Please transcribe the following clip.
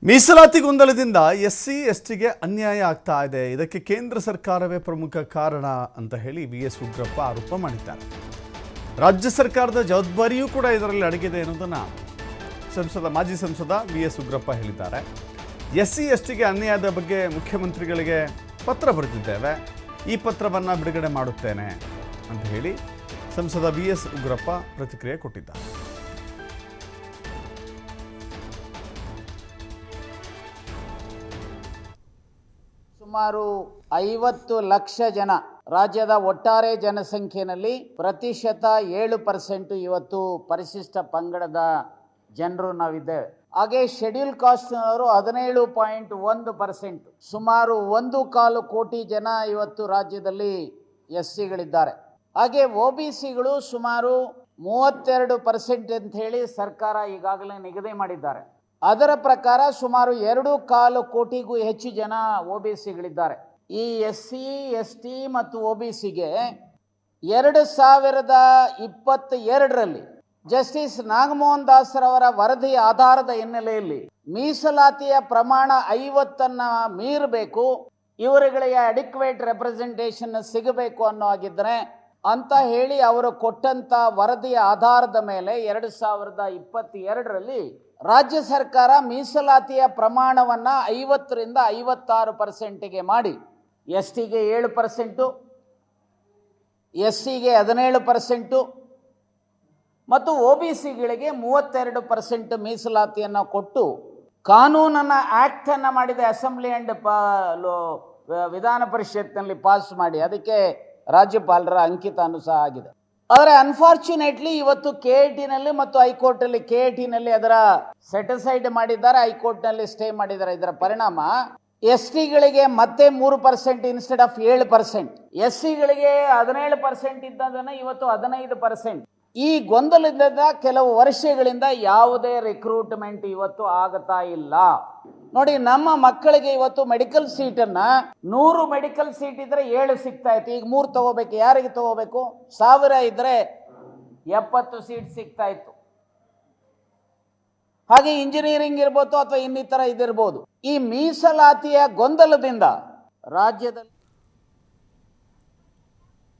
ಮೀಸಲಾತಿ ಗೊಂದಲದಿಂದ ಎಸ್ಸಿ ಎಸ್ಟಿಗೆ ಅನ್ಯಾಯ ಆಗ್ತಾ ಇದೆ. ಇದಕ್ಕೆ ಕೇಂದ್ರ ಸರ್ಕಾರವೇ ಪ್ರಮುಖ ಕಾರಣ ಅಂತ ಹೇಳಿ ವಿ.ಎಸ್. ಉಗ್ರಪ್ಪ ಆರೋಪ ಮಾಡಿದ್ದಾರೆ. ರಾಜ್ಯ ಸರ್ಕಾರದ ಜವಾಬ್ದಾರಿಯೂ ಕೂಡ ಇದರಲ್ಲಿ ಅಡಗಿದೆ ಅನ್ನೋದನ್ನು ಮಾಜಿ ಸಂಸದ ವಿ.ಎಸ್. ಉಗ್ರಪ್ಪ ಹೇಳಿದ್ದಾರೆ. ಎಸ್ಸಿ ಎಸ್ಟಿಗೆ ಅನ್ಯಾಯದ ಬಗ್ಗೆ ಮುಖ್ಯಮಂತ್ರಿಗಳಿಗೆ ಪತ್ರ ಬರೆದಿದ್ದೇವೆ, ಈ ಪತ್ರವನ್ನು ಬಿಡುಗಡೆ ಮಾಡುತ್ತೇನೆ ಅಂತ ಹೇಳಿ ಸಂಸದ ವಿ.ಎಸ್. ಉಗ್ರಪ್ಪ ಪ್ರತಿಕ್ರಿಯೆ ಕೊಟ್ಟಿದ್ದಾರೆ. ಸುಮಾರು 50 ಲಕ್ಷ ಜನ ರಾಜ್ಯದ ಒಟ್ಟಾರೆ ಜನಸಂಖ್ಯೆಯಲ್ಲಿ ಪ್ರತಿಶತ 7% ಇವತ್ತು ಪರಿಶಿಷ್ಟ ಪಂಗಡದ ಜನರು ನಾವಿದ್ದೇವೆ. ಹಾಗೆ ಶೆಡ್ಯೂಲ್ ಕಾಸ್ಟ್ನವರು 17.1%, ಸುಮಾರು 1.25 ಕೋಟಿ ಜನ ಇವತ್ತು ರಾಜ್ಯದಲ್ಲಿ ಎಸ್ಸಿಗಳಿದ್ದಾರೆ. ಹಾಗೆ OBCಗಳು ಸುಮಾರು 32% ಅಂತ ಹೇಳಿ ಸರ್ಕಾರ ಈಗಾಗಲೇ ನಿಗದಿ ಮಾಡಿದ್ದಾರೆ. ಅದರ ಪ್ರಕಾರ ಸುಮಾರು 2.25 ಕೋಟಿಗೂ ಹೆಚ್ಚು ಜನ OBCಗಳಿದ್ದಾರೆ. ಈ SC, ST ಮತ್ತು OBCಗೆ 2022ರಲ್ಲಿ ಜಸ್ಟಿಸ್ ನಾಗಮೋಹನ್ ದಾಸರವರ ವರದಿಯ ಆಧಾರದ ಹಿನ್ನೆಲೆಯಲ್ಲಿ ಮೀಸಲಾತಿಯ ಪ್ರಮಾಣ 50ಅನ್ನು ಮೀರಬೇಕು, ಇವರುಗಳಿಗೆ ಅಡಿಕ್ವೇಟ್ ರೆಪ್ರೆಸೆಂಟೇಷನ್ ಸಿಗಬೇಕು ಅನ್ನೋ ಆಗಿದ್ರೆ ಅಂತ ಹೇಳಿ ಅವರು ಕೊಟ್ಟಂತ ವರದಿಯ ಆಧಾರದ ಮೇಲೆ 2022ರಲ್ಲಿ ರಾಜ್ಯ ಸರ್ಕಾರ ಮೀಸಲಾತಿಯ ಪ್ರಮಾಣವನ್ನು 50ರಿಂದ 56%ಗೆ ಮಾಡಿ STಗೆ 7%, SCಗೆ 17% ಮತ್ತು OBCಗಳಿಗೆ 32% ಮೀಸಲಾತಿಯನ್ನು ಕೊಟ್ಟು ಕಾನೂನನ್ನು ಆ್ಯಕ್ಟನ್ನು ಮಾಡಿದ ಅಸೆಂಬ್ಲಿ ಆ್ಯಂಡ್ ವಿಧಾನ ಪರಿಷತ್ನಲ್ಲಿ ಪಾಸ್ ಮಾಡಿ ಅದಕ್ಕೆ ರಾಜ್ಯಪಾಲರ ಅಂಕಿತಾನು ಸಹ ಆಗಿದೆ. ಆದರೆ ಅನ್ಫಾರ್ಚುನೇಟ್ಲಿ ಇವತ್ತು KITನಲ್ಲಿ ಮತ್ತು ಹೈಕೋರ್ಟಲ್ಲಿ KITನಲ್ಲಿ ಅದರ ಸೆಟಿಸೈಡ್ ಮಾಡಿದ್ದಾರೆ, ಹೈಕೋರ್ಟ್ನಲ್ಲಿ ಸ್ಟೇ ಮಾಡಿದ್ದಾರೆ. ಇದರ ಪರಿಣಾಮ STಗಳಿಗೆ ಮತ್ತೆ 3% ಇನ್ಸ್ಟೆಡ್ ಆಫ್ 7%, SCಗಳಿಗೆ 17% ಇದ್ದದನ್ನು ಇವತ್ತು 15%. ಈ ಗೊಂದಲದಿಂದ ಕೆಲವು ವರ್ಷಗಳಿಂದ ಯಾವುದೇ ರಿಕ್ರೂಟ್ಮೆಂಟ್ ಇವತ್ತು ಆಗ್ತಾ ಇಲ್ಲ. ನೋಡಿ, ನಮ್ಮ ಮಕ್ಕಳಿಗೆ ಇವತ್ತು ಮೆಡಿಕಲ್ ಸೀಟನ್ನು 100 ಮೆಡಿಕಲ್ ಸೀಟ್ ಇದ್ರೆ 7 ಸಿಗ್ತಾ ಇತ್ತು, ಈಗ 3 ತಗೋಬೇಕು. ಯಾರಿಗೆ ತಗೋಬೇಕು? 1000 ಇದ್ರೆ 70 ಸೀಟ್ ಸಿಗ್ತಾ ಇತ್ತು. ಹಾಗೆ ಇಂಜಿನಿಯರಿಂಗ್ ಇರ್ಬೋದು ಅಥವಾ ಇನ್ನಿತರ ಇದಿರ್ಬೋದು. ಈ ಮೀಸಲಾತಿಯ ಗೊಂದಲದಿಂದ ರಾಜ್ಯದಲ್ಲಿ